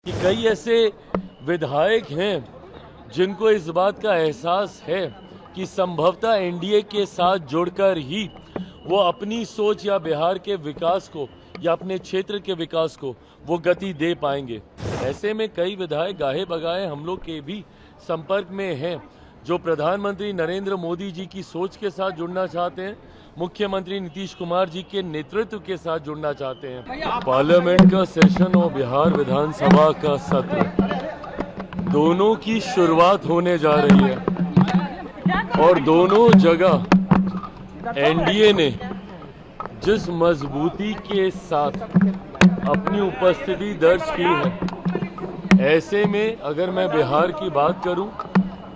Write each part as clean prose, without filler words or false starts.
कि कई ऐसे विधायक हैं जिनको इस बात का एहसास है कि संभवतः एनडीए के साथ जुड़कर ही वो अपनी सोच या बिहार के विकास को या अपने क्षेत्र के विकास को वो गति दे पाएंगे। ऐसे में कई विधायक गाहे बगाहे हम लोग के भी संपर्क में हैं जो प्रधानमंत्री नरेंद्र मोदी जी की सोच के साथ जुड़ना चाहते हैं, मुख्यमंत्री नीतीश कुमार जी के नेतृत्व के साथ जुड़ना चाहते हैं। पार्लियामेंट का सेशन और बिहार विधानसभा का सत्र दोनों की शुरुआत होने जा रही है और दोनों जगह एनडीए ने जिस मजबूती के साथ अपनी उपस्थिति दर्ज की है, ऐसे में अगर मैं बिहार की बात करूं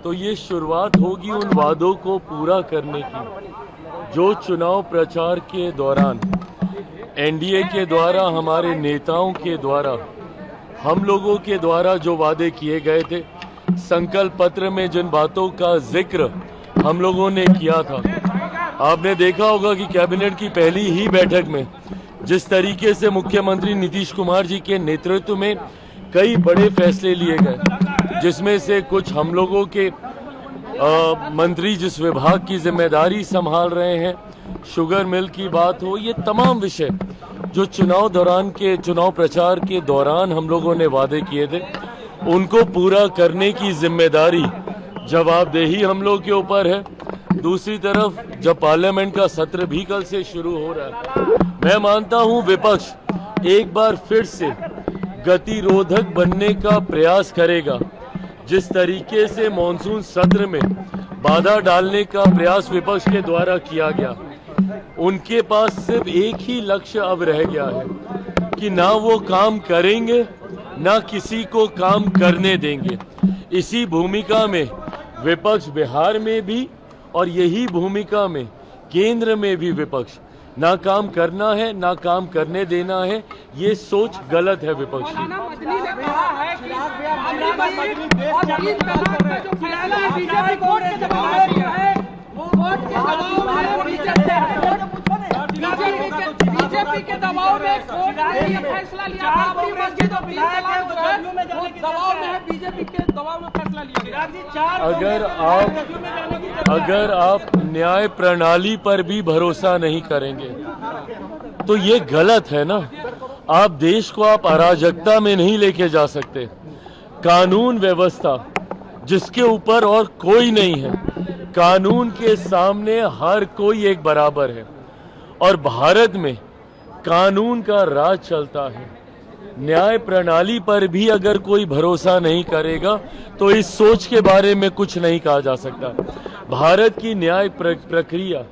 तो ये शुरुआत होगी उन वादों को पूरा करने की जो चुनाव प्रचार के दौरान एनडीए के द्वारा, हमारे नेताओं के द्वारा, हम लोगों के द्वारा जो वादे किए गए थे, संकल्प पत्र में जिन बातों का जिक्र हम लोगों ने किया था। आपने देखा होगा कि कैबिनेट की पहली ही बैठक में जिस तरीके से मुख्यमंत्री नीतीश कुमार जी के नेतृत्व में कई बड़े फैसले लिए गए, जिसमें से कुछ हम लोगों के मंत्री जिस विभाग की जिम्मेदारी संभाल रहे हैं, शुगर मिल की बात हो, ये तमाम विषय जो चुनाव प्रचार के दौरान हम लोगों ने वादे किए थे, उनको पूरा करने की जिम्मेदारी, जवाबदेही हम लोग के ऊपर है। दूसरी तरफ जब पार्लियामेंट का सत्र भी कल से शुरू हो रहा है, मैं मानता हूं विपक्ष एक बार फिर से गतिरोधक बनने का प्रयास करेगा। जिस तरीके से मॉनसून सत्र में बाधा डालने का प्रयास विपक्ष के द्वारा किया गया, उनके पास सिर्फ एक ही लक्ष्य अब रह गया है कि ना वो काम करेंगे ना किसी को काम करने देंगे। इसी भूमिका में विपक्ष बिहार में भी और यही भूमिका में केंद्र में भी विपक्ष ना काम करना है ना काम करने देना है। ये सोच गलत है विपक्ष की। बीजेपी के दबाव में कोर्ट ने ये फैसला लिया, बाबरी मस्जिद और तीन तलाक जो है वो दबाव में है, बीजेपी के दबाव में फैसला लिया गया। अगर आप न्याय प्रणाली पर भी भरोसा नहीं करेंगे तो ये गलत है ना। आप देश को आप अराजकता में नहीं लेके जा सकते। कानून व्यवस्था जिसके ऊपर और कोई नहीं है, कानून के सामने हर कोई एक बराबर है और भारत में कानून का राज चलता है। न्याय प्रणाली पर भी अगर कोई भरोसा नहीं करेगा तो इस सोच के बारे में कुछ नहीं कहा जा सकता। भारत की न्याय प्रक्रिया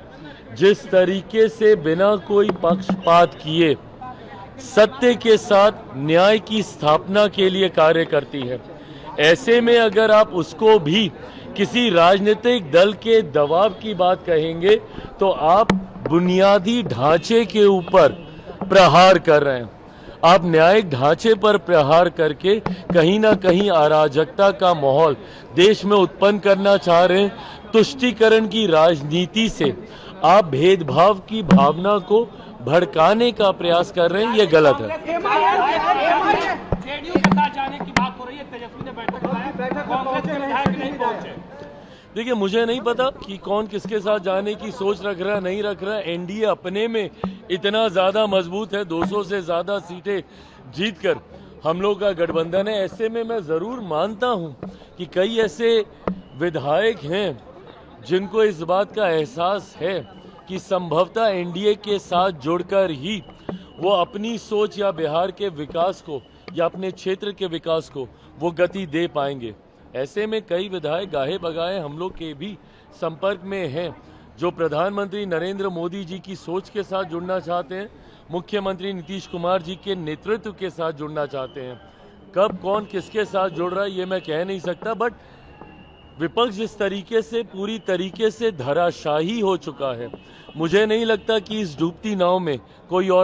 जिस तरीके से बिना कोई पक्षपात किए सत्य के साथ न्याय की स्थापना के लिए कार्य करती है, ऐसे में अगर आप उसको भी किसी राजनीतिक दल के दबाव की बात कहेंगे तो आप बुनियादी ढांचे के ऊपर प्रहार कर रहे हैं। आप न्यायिक ढांचे पर प्रहार करके कहीं ना कहीं अराजकता का माहौल देश में उत्पन्न करना चाह रहे हैं। तुष्टीकरण की राजनीति से आप भेदभाव की भावना को भड़काने का प्रयास कर रहे हैं, ये गलत है। जेडीयू के साथ जाने की बात हो रही है, तेजस्वी ने बैठक बुलाई, कांग्रेस के विधायक नहीं पहुंचे। देखिए, मुझे नहीं पता कि कौन किसके साथ जाने की सोच रख रहा है, नहीं रख रहा है। एनडीए अपने में इतना ज्यादा मजबूत है, 200 से ज्यादा सीटें जीतकर हम लोग का गठबंधन है। ऐसे में मैं जरूर मानता हूं कि कई ऐसे विधायक हैं जिनको इस बात का एहसास है कि संभवतः एनडीए के साथ जुड़कर ही वो अपनी सोच या बिहार के विकास को या अपने क्षेत्र के विकास को वो गति दे पाएंगे। ऐसे में कई विधायक गाहे बगाहे हम लोग के भी संपर्क में हैं जो प्रधानमंत्री नरेंद्र मोदी जी की सोच के साथ जुड़ना चाहते हैं, मुख्यमंत्री नीतीश कुमार जी के नेतृत्व के साथ जुड़ना चाहते हैं। कब कौन किसके साथ जुड़ रहा है ये मैं कह नहीं सकता, बट विपक्ष जिस तरीके से पूरी तरीके से धराशायी हो चुका है, मुझे नहीं लगता कि इस डूबती नाव में कोई और